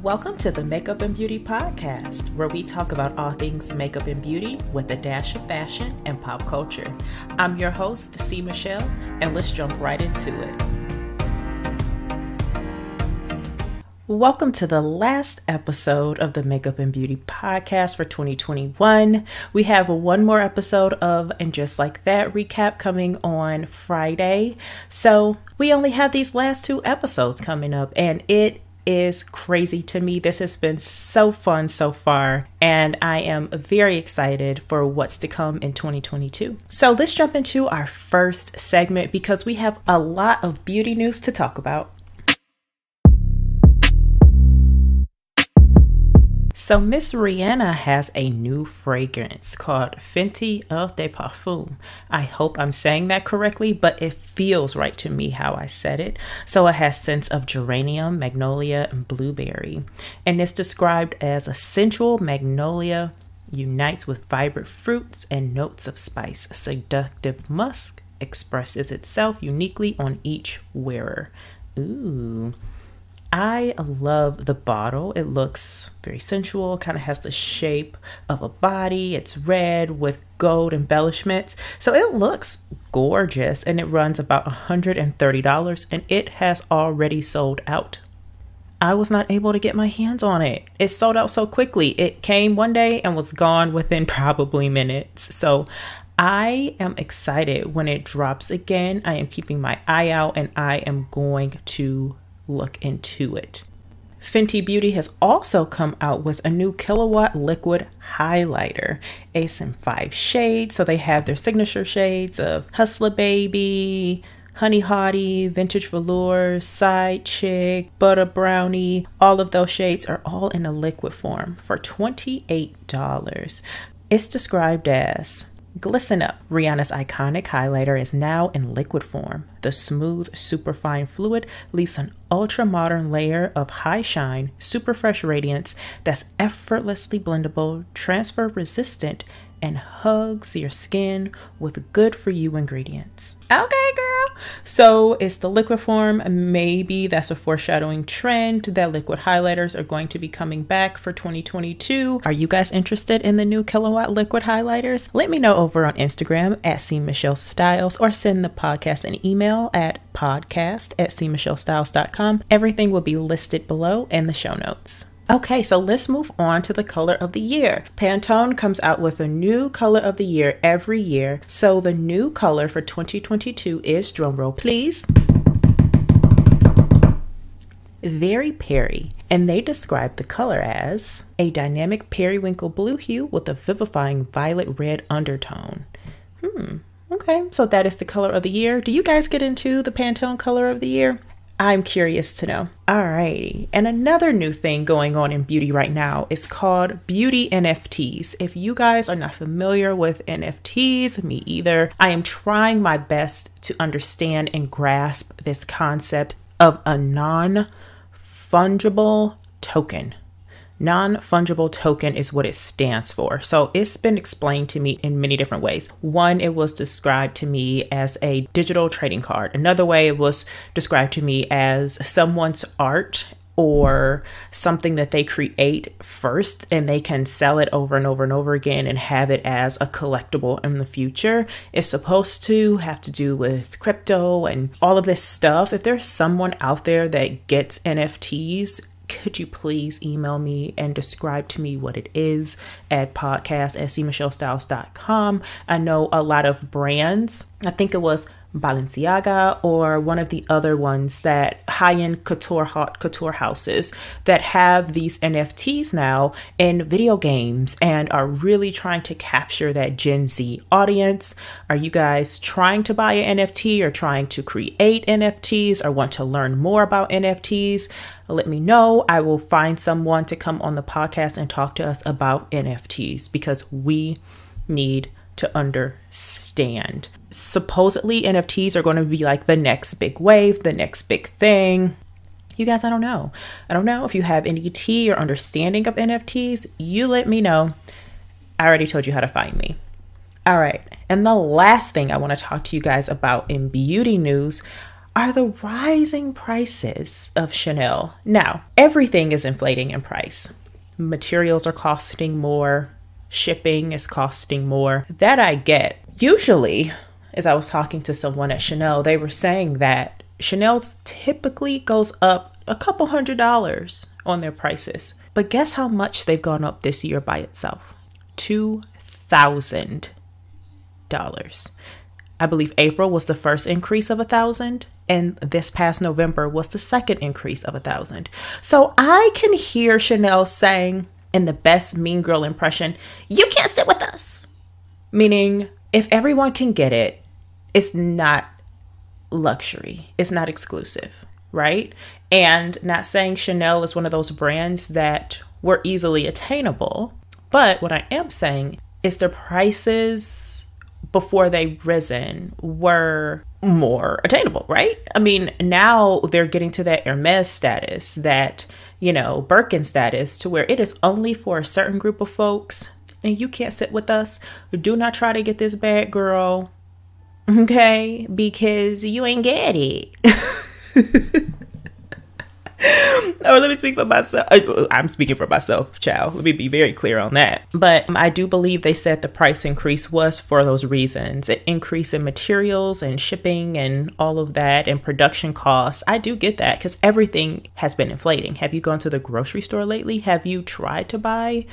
Welcome to the Makeup and Beauty Podcast, where we talk about all things makeup and beauty with a dash of fashion and pop culture. I'm your host, Cmichelle, and let's jump right into it. Welcome to the last episode of the Makeup and Beauty Podcast for 2021. We have one more episode of And Just Like That recap coming on Friday. So we only have these last two episodes coming up, and it is crazy to me. This has been so fun so far, and I am very excited for what's to come in 2022. So let's jump into our first segment because we have a lot of beauty news to talk about. So Miss Rihanna has a new fragrance called Fenty Eau De Parfum. I hope I'm saying that correctly, but it feels right to me how I said it. So it has scents of geranium, magnolia, and blueberry. And it's described as a sensual magnolia unites with vibrant fruits and notes of spice. A seductive musk expresses itself uniquely on each wearer. Ooh. I love the bottle. It looks very sensual, kind of has the shape of a body. It's red with gold embellishments. So it looks gorgeous, and it runs about $130, and it has already sold out. I was not able to get my hands on it. It sold out so quickly. It came one day and was gone within probably minutes. So I am excited when it drops again. I am keeping my eye out, and I am going to look into it. Fenty Beauty has also come out with a new kilowatt liquid highlighter. It's in 5 shades. So they have their signature shades of Hustler Baby, Honey Hottie, Vintage Velour, Side Chick, Butter Brownie. All of those shades are all in a liquid form for $28. It's described as: glisten up. Rihanna's iconic highlighter is now in liquid form. The smooth, superfine fluid leaves an ultra-modern layer of high shine, super fresh radiance that's effortlessly blendable, transfer resistant, and hugs your skin with good for you ingredients. Okay, girl. So it's the liquid form. Maybe that's a foreshadowing trend that liquid highlighters are going to be coming back for 2022. Are you guys interested in the new kilowatt liquid highlighters? Let me know over on Instagram at Cmichellestyles, or send the podcast an email at podcast@Cmichellestyles.com. Everything will be listed below in the show notes. Okay, so let's move on to the color of the year. Pantone comes out with a new color of the year every year. So the new color for 2022 is, drumroll please, Very Peri. And they describe the color as a dynamic periwinkle blue hue with a vivifying violet red undertone. Okay, so that is the color of the year. Do you guys get into the Pantone color of the year? I'm curious to know. Alrighty. And another new thing going on in beauty right now is called beauty NFTs. If you guys are not familiar with NFTs, me either, I am trying my best to understand and grasp this concept of a non-fungible token. Non-fungible token is what it stands for. So it's been explained to me in many different ways. One, it was described to me as a digital trading card. Another way, it was described to me as someone's art or something that they create first, and they can sell it over and over and over again and have it as a collectible in the future. It's supposed to have to do with crypto and all of this stuff. If there's someone out there that gets NFTs, could you please email me and describe to me what it is at podcast@Cmichellestyles.com. I know a lot of brands, I think it was Balenciaga or one of the other ones, that high-end couture houses that have these NFTs now in video games and are really trying to capture that Gen Z audience. Are you guys trying to buy an NFT or trying to create NFTs or want to learn more about NFTs? Let me know. I will find someone to come on the podcast and talk to us about NFTs because we need to understand. Supposedly NFTs are going to be like the next big wave, the next big thing. You guys, I don't know. I don't know if you have any tea or understanding of NFTs. You let me know. I already told you how to find me. All right. And the last thing I want to talk to you guys about in beauty news are the rising prices of Chanel. Now, everything is inflating in price. Materials are costing more. Shipping is costing more. That I get. Usually, as I was talking to someone at Chanel, they were saying that Chanel typically goes up a couple $100s on their prices. But guess how much they've gone up this year by itself? $2,000. I believe April was the first increase of $1,000, and this past November was the second increase of $1,000. So I can hear Chanel saying, in the best mean girl impression, "You can't sit with us." Meaning, if everyone can get it, it's not luxury. It's not exclusive, right? And not saying Chanel is one of those brands that were easily attainable, but what I am saying is the prices before they risen were more attainable, right? I mean, now they're getting to that Hermes status, that, Birkin status, to where it is only for a certain group of folks, and you can't sit with us. Do not try to get this bag, girl. Okay? Because you ain't get it. Oh, let me speak for myself. I'm speaking for myself, child. Let me be very clear on that. But I do believe they said the price increase was for those reasons. An increase in materials and shipping and all of that and production costs. I do get that because everything has been inflating. Have you gone to the grocery store lately? Have you tried to buy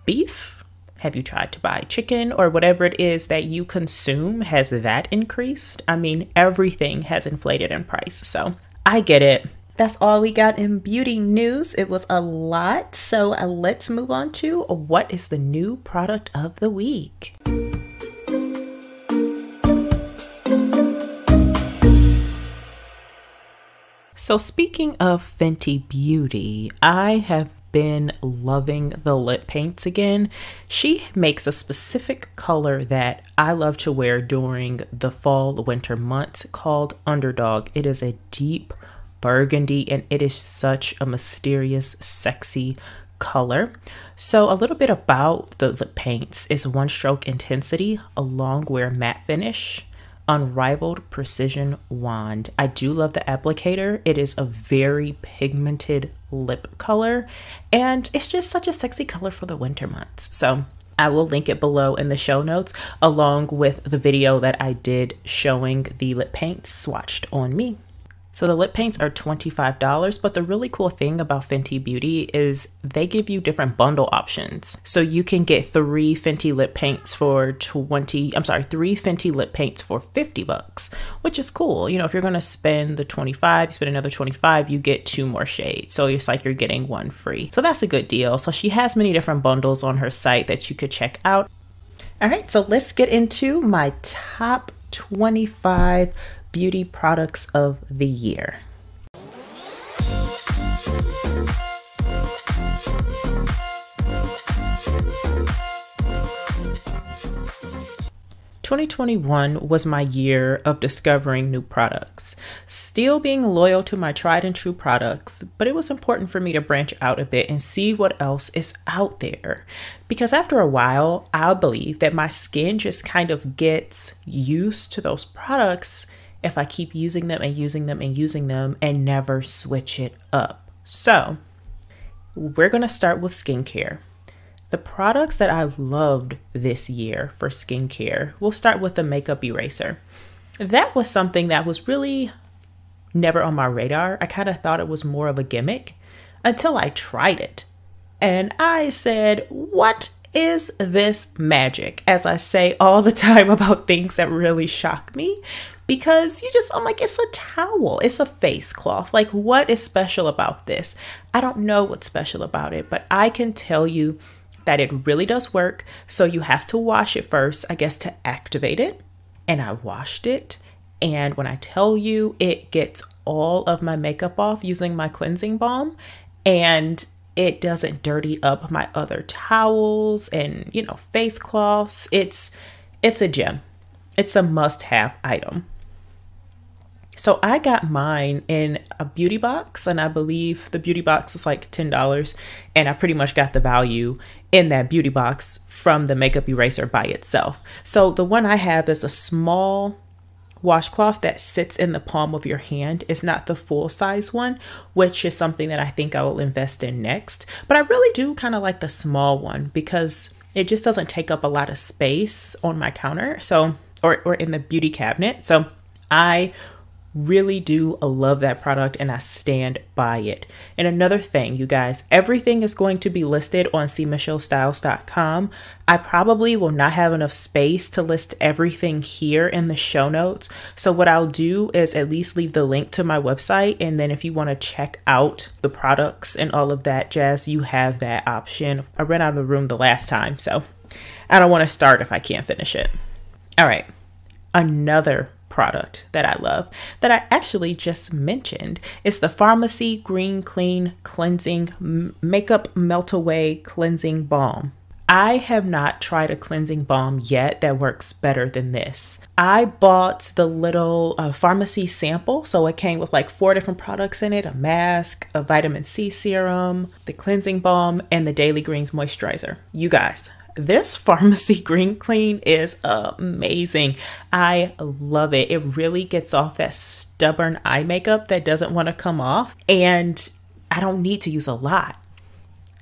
beef? Have you tried to buy chicken or whatever it is that you consume? Has that increased? I mean, everything has inflated in price. So I get it. That's all we got in beauty news. It was a lot. So let's move on to what is the new product of the week. So speaking of Fenty Beauty, I have been loving the lip paints again. She makes a specific color that I love to wear during the fall, winter months called Underdog. It is a deep burgundy and it is such a mysterious, sexy color. So a little bit about the lip paints is one stroke intensity, a long wear matte finish, unrivaled precision wand. I do love the applicator. It is a very pigmented lip color and it's just such a sexy color for the winter months. So I will link it below in the show notes along with the video that I did showing the lip paints swatched on me. So the lip paints are $25, but the really cool thing about Fenty Beauty is they give you different bundle options. So you can get three Fenty lip paints for three Fenty lip paints for $50, which is cool. If you're going to spend the 25, you spend another 25, you get two more shades. So it's like you're getting one free. So that's a good deal. So she has many different bundles on her site that you could check out. All right, so let's get into my top 25 beauty products of the year. "2021 was my year of discovering new products, still being loyal to my tried and true products, but it was important for me to branch out a bit and see what else is out there. Because after a while, I believe that my skin just kind of gets used to those products if I keep using them and using them and using them and never switch it up. So we're going to start with skincare. The products that I loved this year for skincare, we'll start with the makeup eraser. That was something that was really never on my radar. I kind of thought it was more of a gimmick until I tried it. And I said, what is this magic? As I say all the time about things that really shock me. Because I'm like, it's a towel. It's a face cloth. Like, what is special about this? I don't know what's special about it, but I can tell you that it really does work. So you have to wash it first, I guess, to activate it. And I washed it. And when I tell you, it gets all of my makeup off using my cleansing balm. And it doesn't dirty up my other towels and, face cloths. It's a gem. It's a must-have item. So I got mine in a beauty box, and I believe the beauty box was like $10, and I pretty much got the value in that beauty box from the makeup eraser by itself. So the one I have is a small washcloth that sits in the palm of your hand. It's not the full size one, which is something that I think I will invest in next. But I really do kind of like the small one because it just doesn't take up a lot of space on my counter. So, or in the beauty cabinet. So I really do love that product and I stand by it. And another thing, you guys, everything is going to be listed on Cmichellestyles.com. I probably will not have enough space to list everything here in the show notes. So what I'll do is at least leave the link to my website. And then if you want to check out the products and all of that jazz, you have that option. I ran out of the room the last time, so I don't want to start if I can't finish it. All right, another product that I love that I actually just mentioned is the Pharmacy Green Clean Cleansing Makeup Melt Away Cleansing Balm. I have not tried a cleansing balm yet that works better than this. I bought the little pharmacy sample, so it came with like 4 different products in it: a mask, a vitamin C serum, the cleansing balm, and the Daily Greens moisturizer. You guys, this Pharmacy Green Clean is amazing. I love it. It really gets off that stubborn eye makeup that doesn't want to come off. And I don't need to use a lot.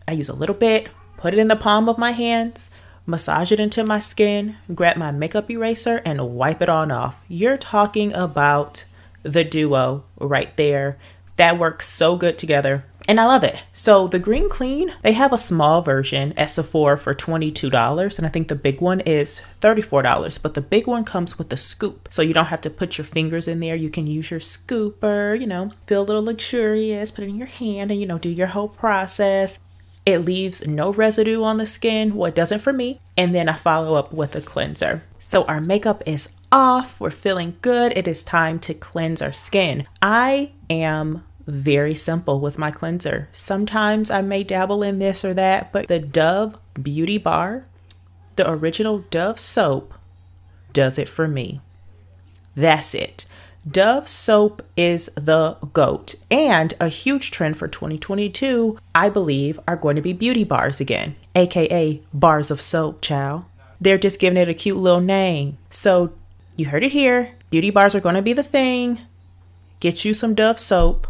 I use a little bit, put it in the palm of my hands, massage it into my skin, grab my makeup eraser and wipe it on off. You're talking about the duo right there. That works so good together. And I love it. So the Green Clean, they have a small version at Sephora for $22. And I think the big one is $34. But the big one comes with the scoop. So you don't have to put your fingers in there. You can use your scooper, you know, feel a little luxurious, put it in your hand and, you know, do your whole process. It leaves no residue on the skin. Well, it doesn't for me. And then I follow up with a cleanser. So our makeup is off. We're feeling good. It is time to cleanse our skin. I am very simple with my cleanser. Sometimes I may dabble in this or that, but the Dove Beauty Bar, the original Dove soap, does it for me. That's it. Dove soap is the GOAT, and a huge trend for 2022, I believe, are going to be beauty bars again, aka bars of soap, child. They're just giving it a cute little name. So you heard it here. Beauty bars are going to be the thing. Get you some Dove soap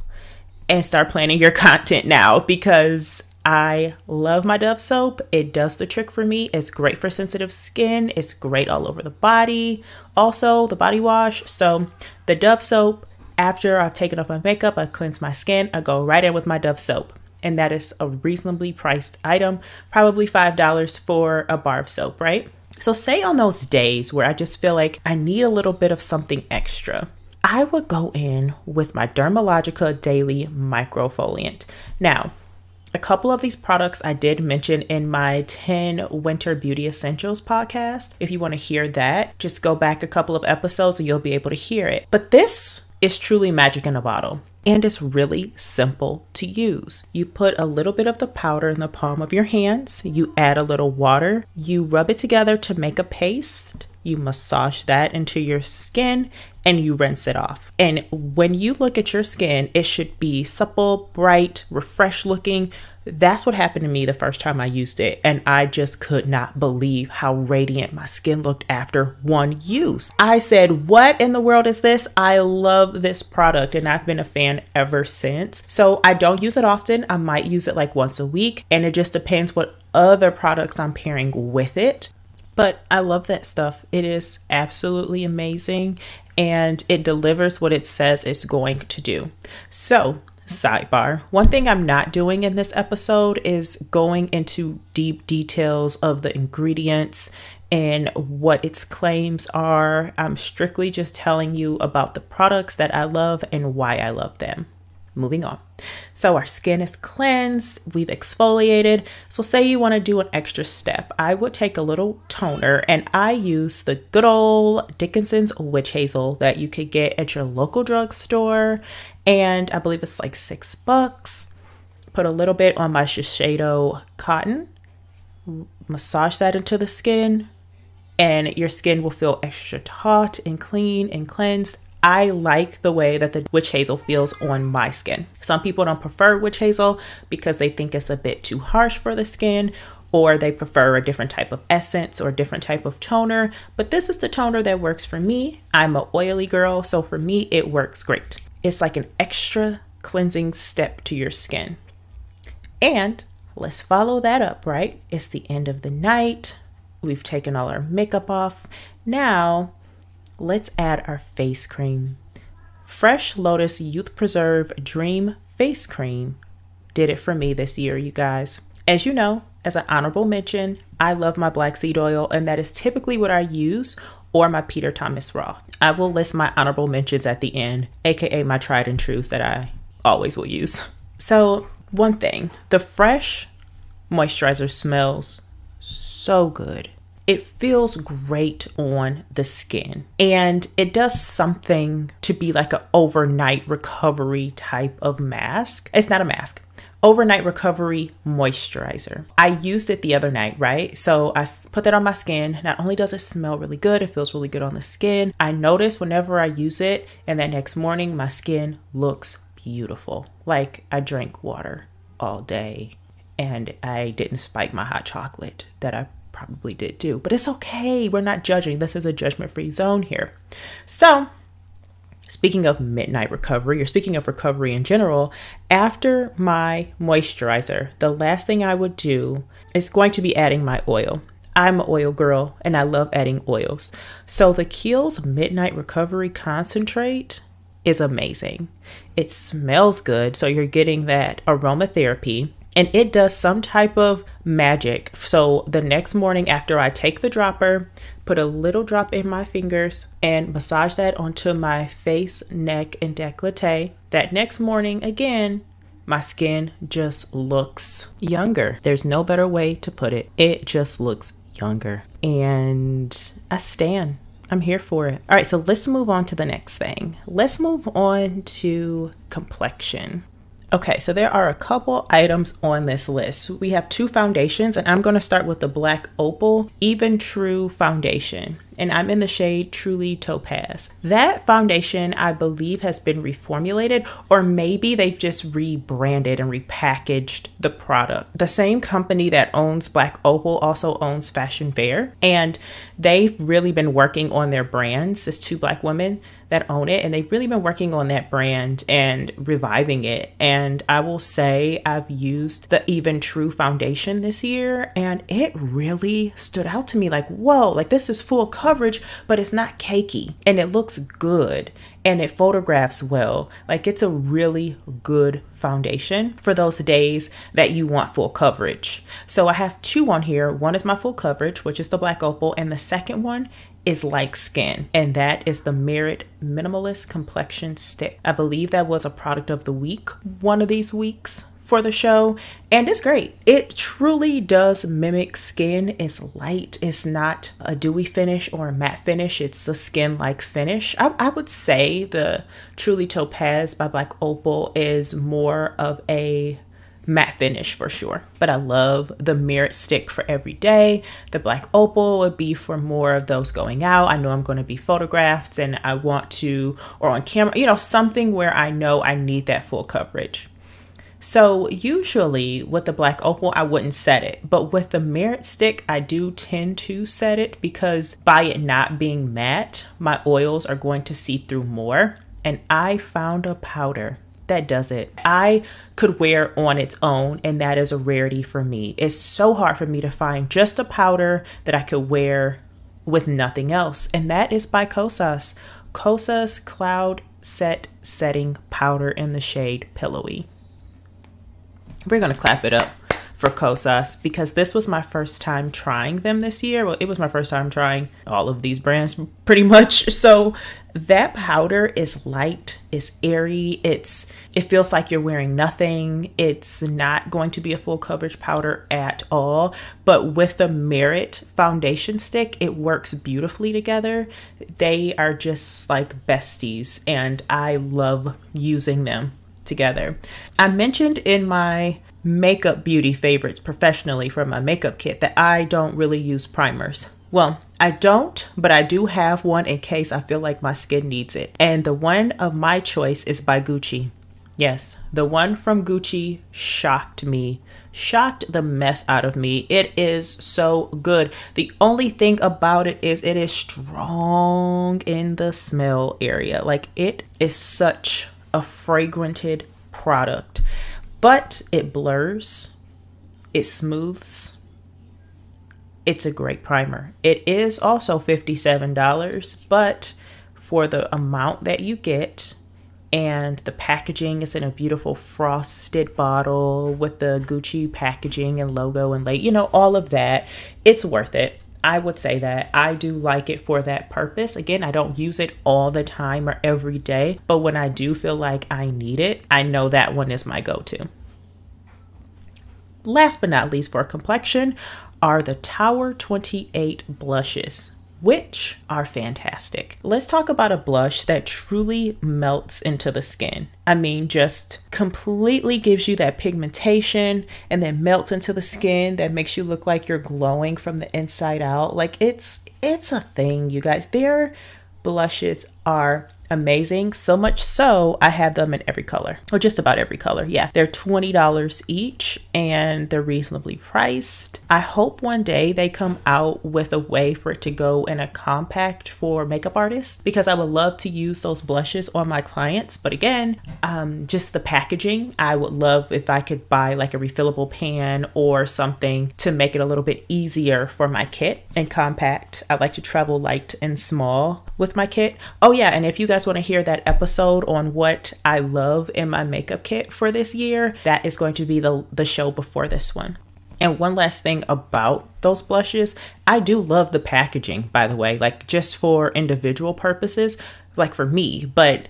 and start planning your content now, because I love my Dove soap. It does the trick for me. It's great for sensitive skin. It's great all over the body. Also, the body wash. So the Dove soap, after I've taken off my makeup, I cleanse my skin, I go right in with my Dove soap. And that is a reasonably priced item, probably $5 for a bar of soap, right? So say on those days where I just feel like I need a little bit of something extra, I would go in with my Dermalogica Daily Microfoliant. Now, a couple of these products I did mention in my 10 Winter Beauty Essentials podcast. If you want to hear that, just go back a couple of episodes and you'll be able to hear it. But this is truly magic in a bottle. And it's really simple to use. You put a little bit of the powder in the palm of your hands. You add a little water. You rub it together to make a paste. You massage that into your skin and you rinse it off. And when you look at your skin, it should be supple, bright, refreshed looking. That's what happened to me the first time I used it. And I just could not believe how radiant my skin looked after one use. I said, what in the world is this? I love this product and I've been a fan ever since. So I don't use it often. I might use it like once a week, and it just depends what other products I'm pairing with it. But I love that stuff. It is absolutely amazing and it delivers what it says it's going to do. So, sidebar, one thing I'm not doing in this episode is going into deep details of the ingredients and what its claims are. I'm strictly just telling you about the products that I love and why I love them. Moving on. So our skin is cleansed, we've exfoliated. So say you want to do an extra step, I would take a little toner, and I use the good old Dickinson's Witch Hazel that you could get at your local drugstore. And I believe it's like $6. Put a little bit on my Shiseido cotton, massage that into the skin, and your skin will feel extra taut and clean and cleansed. I like the way that the witch hazel feels on my skin. Some people don't prefer witch hazel because they think it's a bit too harsh for the skin, or they prefer a different type of essence or a different type of toner. But this is the toner that works for me. I'm an oily girl, so for me, it works great. It's like an extra cleansing step to your skin. And let's follow that up, right? It's the end of the night. We've taken all our makeup off. Now, let's add our face cream. Fresh Lotus Youth Preserve Dream Face Cream did it for me this year, you guys. As you know, as an honorable mention, I love my black seed oil, and that is typically what I use, or my Peter Thomas Raw. I will list my honorable mentions at the end, aka my tried and trues that I always will use. So one thing, the Fresh moisturizer smells so good. It feels great on the skin, and it does something to be like an overnight recovery type of mask. It's not a mask. Overnight recovery moisturizer. I used it the other night, right? So I put that on my skin. Not only does it smell really good, it feels really good on the skin. I notice whenever I use it and that next morning, my skin looks beautiful. Like I drank water all day and I didn't spike my hot chocolate that I probably did do, but it's okay. We're not judging. This is a judgment-free zone here. So speaking of midnight recovery, or speaking of recovery in general, after my moisturizer, the last thing I would do is going to be adding my oil. I'm an oil girl and I love adding oils. So the Kiehl's Midnight Recovery Concentrate is amazing. It smells good, so you're getting that aromatherapy, and it does some type of magic. So the next morning after I take the dropper, put a little drop in my fingers and massage that onto my face, neck, and décolleté. That next morning, again, my skin just looks younger. There's no better way to put it. It just looks younger. And I stand. I'm here for it. All right, so let's move on to the next thing. Let's move on to complexion. Okay, so there are a couple items on this list. We have 2 foundations, and I'm going to start with the Black Opal Even True Foundation, and I'm in the shade Truly Topaz. That foundation, I believe, has been reformulated, or maybe they've just rebranded and repackaged the product. The same company that owns Black Opal also owns Fashion Fair, and they've really been working on their brands. It's 2 Black women that own it, and they've really been working on that brand and reviving it. And I will say I've used the Even True foundation this year, and it really stood out to me, like, whoa, like this is full coverage, but it's not cakey, and it looks good, and it photographs well. Like, it's a really good foundation for those days that you want full coverage. So I have 2 on here. One is my full coverage, which is the Black Opal, and the second one is Like Skin, and that is the Merit Minimalist Complexion Stick. I believe that was a product of the week, one of these weeks for the show, and it's great. It truly does mimic skin. It's light. It's not a dewy finish or a matte finish. It's a skin-like finish. I would say the Truly Topaz by Black Opal is more of a matte finish for sure, but I love the Merit stick for every day. The Black Opal would be for more of those going out. I know I'm going to be photographed and I want to, or on camera, you know, something where I know I need that full coverage. So usually with the Black Opal, I wouldn't set it, but with the Merit stick, I do tend to set it because by it not being matte, my oils are going to see through more. And I found a powder that does it. I could wear on its own, and that is a rarity for me. It's so hard for me to find just a powder that I could wear with nothing else, and that is by Kosas. Kosas Cloud Set Setting Powder in the shade Pillowy. We're gonna clap it up for Kosas because this was my first time trying them this year. Well, it was my first time trying all of these brands pretty much. So that powder is light, it's airy, it feels like you're wearing nothing. It's not going to be a full coverage powder at all, but with the Merit foundation stick, it works beautifully together. They are just like besties, and I love using them together. I mentioned in my makeup beauty favorites professionally from my makeup kit that I don't really use primers. Well, I don't, but I do have one in case I feel like my skin needs it. And the one of my choice is by Gucci. Yes, the one from Gucci shocked me, shocked the mess out of me. It is so good. The only thing about it is strong in the smell area. Like, it is such a fragranted product, but it blurs, it smooths. It's a great primer. It is also $57, but for the amount that you get, and the packaging is in a beautiful frosted bottle with the Gucci packaging and logo and you know, all of that, it's worth it. I would say that I do like it for that purpose. Again, I don't use it all the time or every day, but when I do feel like I need it, I know that one is my go-to. Last but not least, for complexion are the Tower 28 blushes, which are fantastic. Let's talk about a blush that truly melts into the skin. I mean, just completely gives you that pigmentation and then melts into the skin that makes you look like you're glowing from the inside out. Like, it's a thing, you guys. Their blushes are amazing, so much so I have them in every color, or just about every color. Yeah, they're $20 each and they're reasonably priced. I hope one day they come out with a way for it to go in a compact for makeup artists, because I would love to use those blushes on my clients. But again, just the packaging, I would love if I could buy like a refillable pan or something to make it a little bit easier for my kit and compact. I like to travel light and small with my kit. Oh yeah, and if you guys want to hear that episode on what I love in my makeup kit for this year, that is going to be the show before this one. And one last thing about those blushes, I do love the packaging, by the way, like just for individual purposes, like for me, but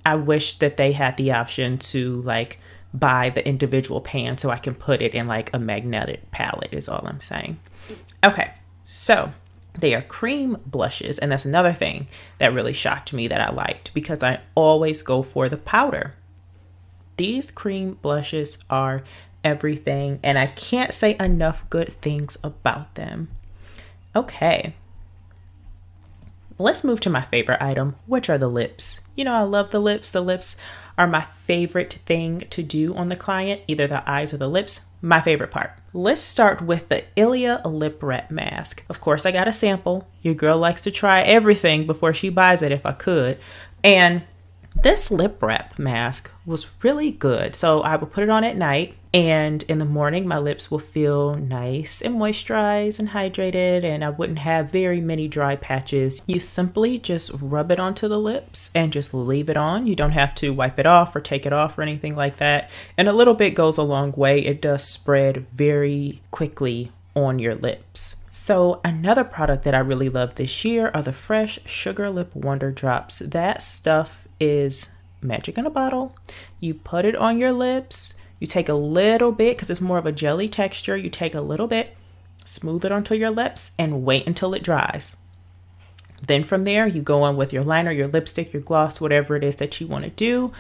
I wish that they had the option to like buy the individual pan so I can put it in like a magnetic palette is all I'm saying. Okay, so they are cream blushes, and that's another thing that really shocked me that I liked, because I always go for the powder. These cream blushes are everything, and I can't say enough good things about them. Okay, let's move to my favorite item, which are the lips. You know, I love the lips. The lips are my favorite thing to do on the client, either the eyes or the lips. My favorite part. Let's start with the Ilia Lip Wrap Mask. Of course, I got a sample. Your girl likes to try everything before she buys it if I could. And this lip wrap mask was really good. So I would put it on at night, and in the morning my lips will feel nice and moisturized and hydrated, and I wouldn't have very many dry patches. You simply just rub it onto the lips and just leave it on. You don't have to wipe it off or take it off or anything like that. And a little bit goes a long way. It does spread very quickly on your lips. So another product that I really love this year are the Fresh Sugar Lip Wonder Drops. That stuff is magic in a bottle. You put it on your lips, you take a little bit, because it's more of a jelly texture, you take a little bit, smooth it onto your lips, and wait until it dries. Then from there, you go on with your liner, your lipstick, your gloss, whatever it is that you want to do.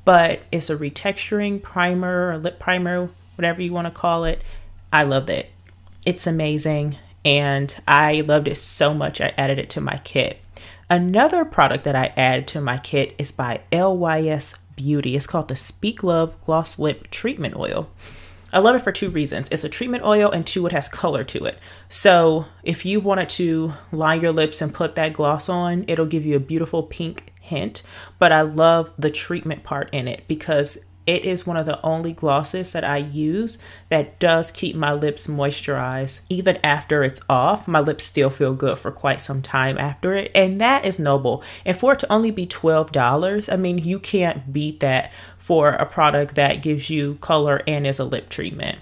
But it's a retexturing primer or lip primer, whatever you want to call it. I love it. It's amazing, and I loved it so much I added it to my kit. Another product that I added to my kit is by LYS Beauty. It's called the Speak Love Gloss Lip Treatment Oil. I love it for two reasons. It's a treatment oil, and two, it has color to it. So if you wanted to line your lips and put that gloss on, it'll give you a beautiful pink hint. But I love the treatment part in it, because it is one of the only glosses that I use that does keep my lips moisturized. Even after it's off, my lips still feel good for quite some time after it. And that is noble. And for it to only be $12, I mean, you can't beat that for a product that gives you color and is a lip treatment.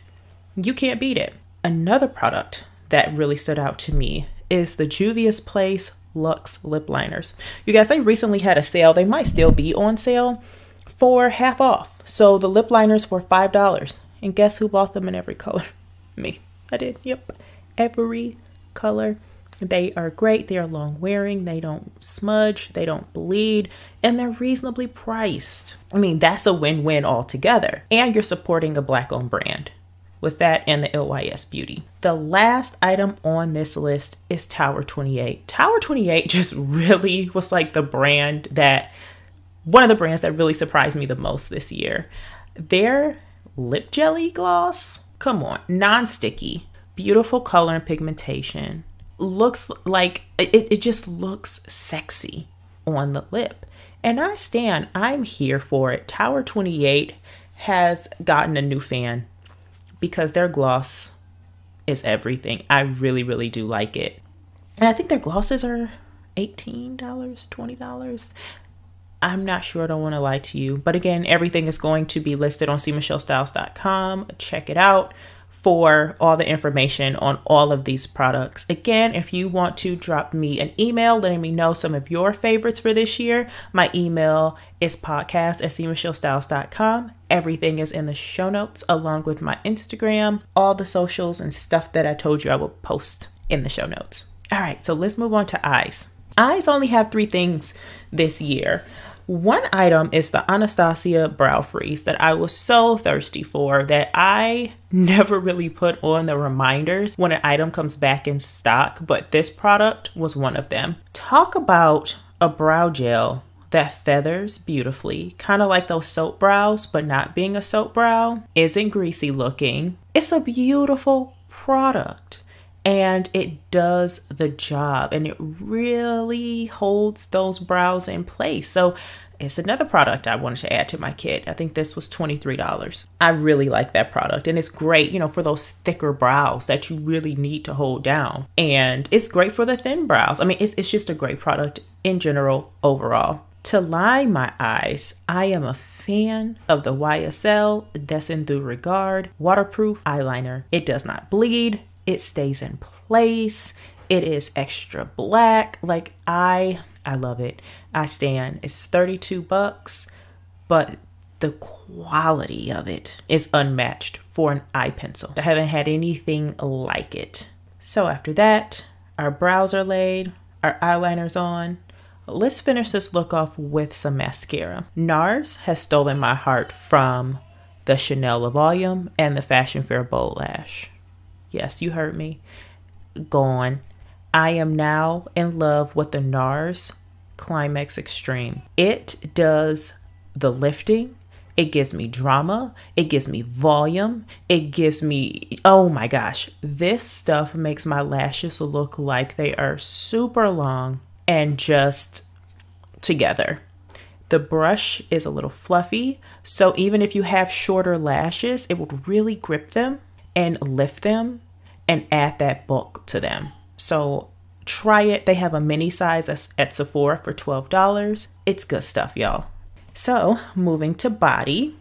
You can't beat it. Another product that really stood out to me is the Juvia's Place Luxe Lip Liners. You guys, they recently had a sale. They might still be on sale for half off. So the lip liners were $5. And guess who bought them in every color? Me. I did. Yep. Every color. They are great. They are long wearing. They don't smudge. They don't bleed. And they're reasonably priced. I mean, that's a win-win altogether. And you're supporting a Black-owned brand with that and the LYS Beauty. The last item on this list is Tower 28. Tower 28 just really was like the brand that one of the brands that really surprised me the most this year. Their lip jelly gloss, come on, non-sticky, beautiful color and pigmentation. Looks like, it just looks sexy on the lip. And I'm here for it. Tower 28 has gotten a new fan because their gloss is everything. I really, really do like it. And I think their glosses are $18, $20. I'm not sure. I don't want to lie to you. But again, everything is going to be listed on Cmichellestyles.com. Check it out for all the information on all of these products. Again, if you want to drop me an email letting me know some of your favorites for this year, my email is podcast@cmichellestyles.com. Everything is in the show notes along with my Instagram, all the socials and stuff that I told you I will post in the show notes. All right, so let's move on to eyes. Eyes only have 3 things this year. One item is the Anastasia Brow Freeze that I was so thirsty for that I never really put on the reminders when an item comes back in stock, but this product was one of them. Talk about a brow gel that feathers beautifully, kind of like those soap brows, but not being a soap brow, isn't greasy looking. It's a beautiful product. And it does the job and it really holds those brows in place. So it's another product I wanted to add to my kit. I think this was $23. I really like that product and it's great, for those thicker brows that you really need to hold down. And it's great for the thin brows. I mean, it's just a great product in general overall. To line my eyes, I am a fan of the YSL Descend Through Regard waterproof eyeliner. It does not bleed. It stays in place. It is extra black. Like I love it. I stand. It's $32, but the quality of it is unmatched for an eye pencil. I haven't had anything like it. So after that, our brows are laid, our eyeliner's on. Let's finish this look off with some mascara. NARS has stolen my heart from the Chanel Le Volume and the Fashion Fair Bold Lash. Yes, you heard me. Gone. I am now in love with the NARS Climax Extreme. It does the lifting. It gives me drama. It gives me volume. It gives me, oh my gosh, this stuff makes my lashes look like they are super long and just together. The brush is a little fluffy, so even if you have shorter lashes, it would really grip them and lift them and add that bulk to them. So try it. They have a mini size at Sephora for $12. It's good stuff, y'all. So moving to body,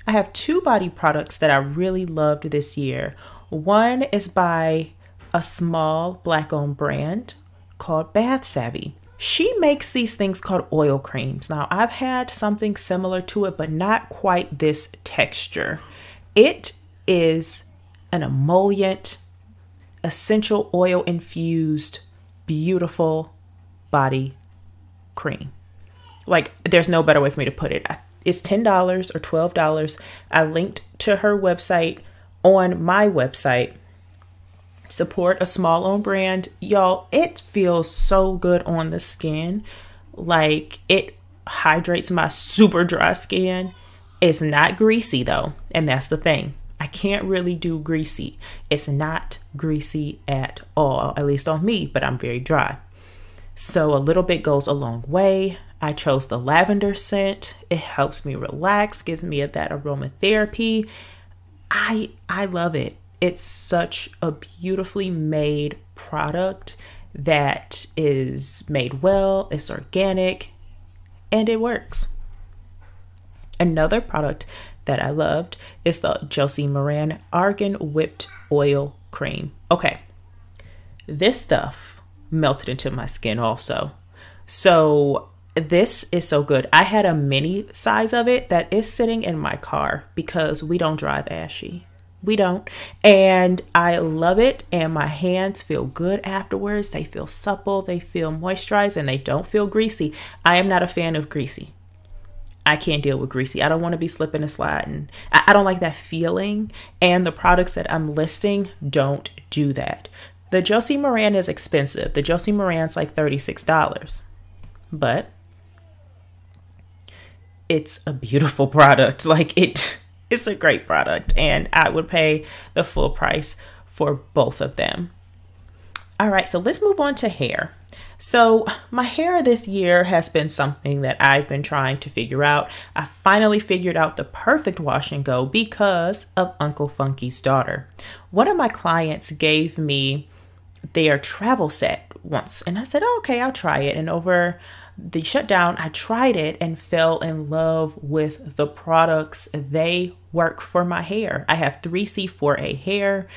I have 2 body products that I really loved this year. One is by a small Black-owned brand called Bath Savvy. She makes these things called oil creams. Now, I've had something similar to it, but not quite this texture. It is an emollient, essential oil infused, beautiful body cream. Like, there's no better way for me to put it. It's $10 or $12. I linked to her website on my website. Support a small owned brand. Y'all, it feels so good on the skin. Like, it hydrates my super dry skin. It's not greasy though, and that's the thing. I can't really do greasy. It's not greasy at all, at least on me, but I'm very dry. So a little bit goes a long way. I chose the lavender scent. It helps me relax, gives me that aromatherapy. I love it. It's such a beautifully made product that is made well, it's organic, and it works. Another product that I loved is the Josie Maran Argan Whipped Oil Cream. Okay, this stuff melted into my skin also. So this is so good. I had a mini size of it that is sitting in my car because we don't drive ashy. We don't. And I love it. And my hands feel good afterwards. They feel supple. They feel moisturized and they don't feel greasy. I am not a fan of greasy. I can't deal with greasy. I don't want to be slipping and sliding. I don't like that feeling. And the products that I'm listing don't do that. The Josie Maran is expensive. The Josie Maran's like $36. But it's a beautiful product. Like it's a great product, and I would pay the full price for both of them. All right, so let's move on to hair. So my hair this year has been something that I've been trying to figure out. I finally figured out the perfect wash and go because of Uncle Funky's daughter. One of my clients gave me their travel set once, and I said, oh, okay, I'll try it. And over the shutdown, I tried it and fell in love with the products. They work for my hair. I have 3C4A hair.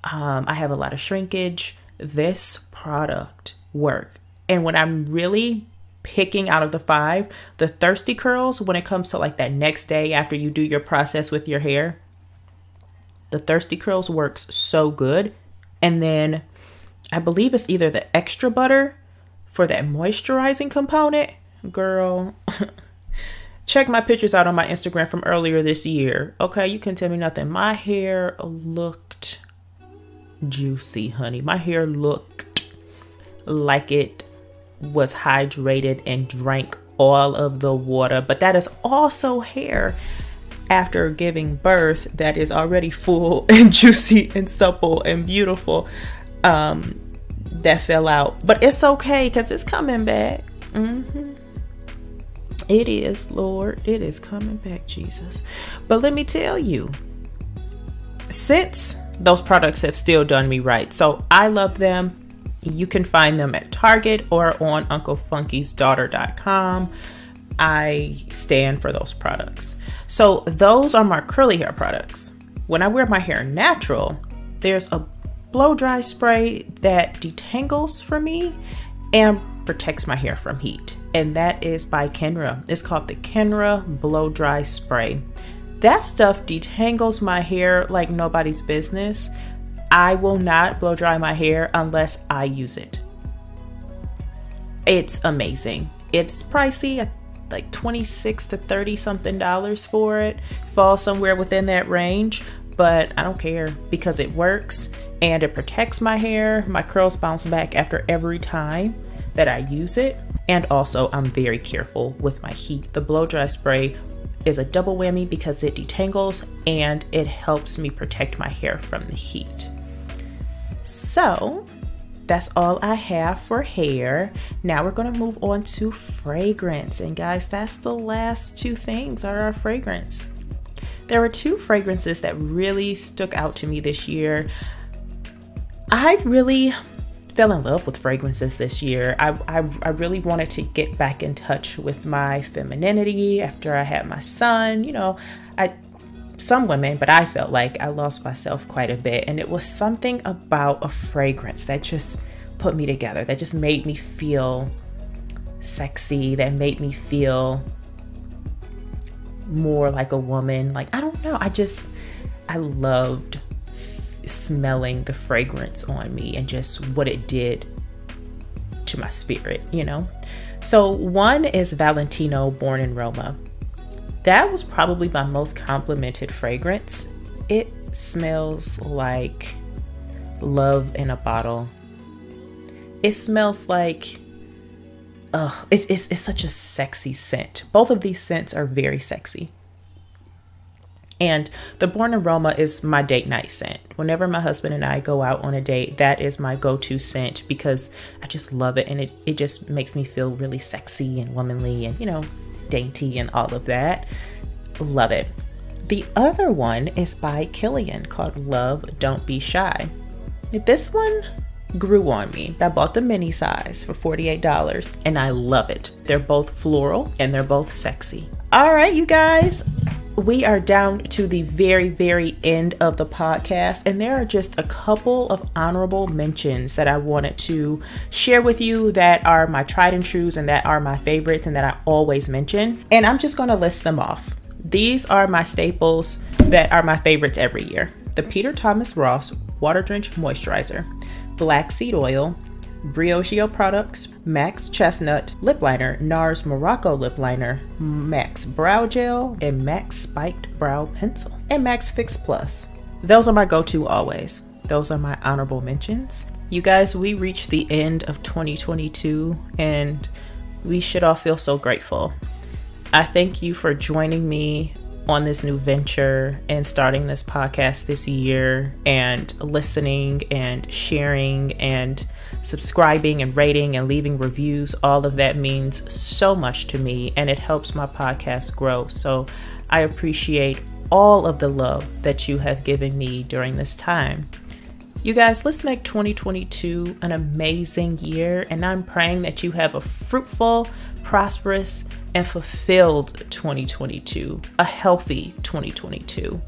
I have a lot of shrinkage. This product works. And when I'm really picking out of the 5, the thirsty curls, when it comes to like that next day after you do your process with your hair, the thirsty curls works so good. And then I believe it's either the extra butter for that moisturizing component. Girl, check my pictures out on my Instagram from earlier this year. Okay, you can tell me nothing. My hair looked juicy, honey. My hair looked like it was hydrated and drank all of the water. But that is also hair after giving birth that is already full and juicy and supple and beautiful, that fell out. But it's okay because it's coming back. It is, Lord. It is coming back, Jesus. But let me tell you, since those products have still done me right, so I love them. You can find them at Target or on unclefunkysdaughter.com. I stand for those products. So those are my curly hair products. When I wear my hair natural, there's a blow dry spray that detangles for me and protects my hair from heat. And that is by Kenra. It's called the Kenra Blow Dry Spray. That stuff detangles my hair like nobody's business. I will not blow dry my hair unless I use it. It's amazing. It's pricey, like $26 to $30 something for it. Falls somewhere within that range, but I don't care because it works and it protects my hair. My curls bounce back after every time that I use it. And also I'm very careful with my heat. The blow dry spray is a double whammy because it detangles and it helps me protect my hair from the heat. So that's all I have for hair. Now we're going to move on to fragrance. And guys, that's the last 2 things are our fragrance. There were 2 fragrances that really stuck out to me this year. I really fell in love with fragrances this year. I really wanted to get back in touch with my femininity after I had my son. You know, some women, but I felt like I lost myself quite a bit. And it was something about a fragrance that just put me together, that just made me feel sexy, that made me feel more like a woman. Like, I don't know, I loved smelling the fragrance on me and just what it did to my spirit, you know? So one is Valentino Born in Roma. That was probably my most complimented fragrance. It smells like love in a bottle. It smells like, it's such a sexy scent. Both of these scents are very sexy. And the Born in Roma is my date night scent. Whenever my husband and I go out on a date, that is my go-to scent because I just love it. And it just makes me feel really sexy and womanly and, you know, dainty and all of that. Love it. The other one is by Kilian called Love Don't Be Shy. This one grew on me. I bought the mini size for $48 and I love it. They're both floral and they're both sexy. All right, you guys, we are down to the very, very end of the podcast, and there are just a couple of honorable mentions that I wanted to share with you that are my tried and trues and that are my favorites and that I always mention. And I'm just going to list them off. These are my staples that are my favorites every year. The Peter Thomas Ross Water Drench Moisturizer, Black Seed Oil, Briogeo Products, Max Chestnut Lip Liner, NARS Morocco Lip Liner, Max Brow Gel, and Max Spiked Brow Pencil, and Max Fix Plus. Those are my go-to always. Those are my honorable mentions. You guys, we reached the end of 2022 and we should all feel so grateful. I thank you for joining me on this new venture and starting this podcast this year, and listening and sharing and subscribing and rating and leaving reviews. All of that means so much to me, and it helps my podcast grow. So I appreciate all of the love that you have given me during this time. You guys, let's make 2022 an amazing year, and I'm praying that you have a fruitful, prosperous, and fulfilled 2022, a healthy 2022.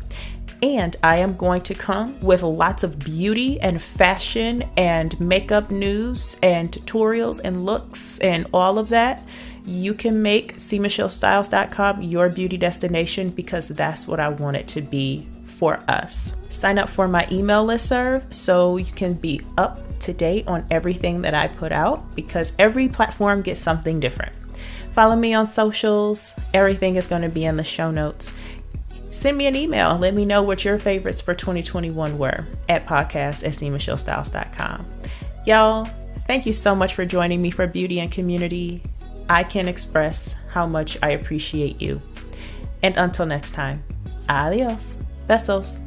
And I am going to come with lots of beauty and fashion and makeup news and tutorials and looks and all of that. You can make Cmichellestyles.com your beauty destination, because that's what I want it to be for us. Sign up for my email listserv so you can be up to date on everything that I put out, because every platform gets something different. Follow me on socials. Everything is going to be in the show notes. Send me an email. Let me know what your favorites for 2021 were at podcast@cmichellestyles.com. Y'all, thank you so much for joining me for Beauty and Community. I can express how much I appreciate you. And until next time, adios. Besos.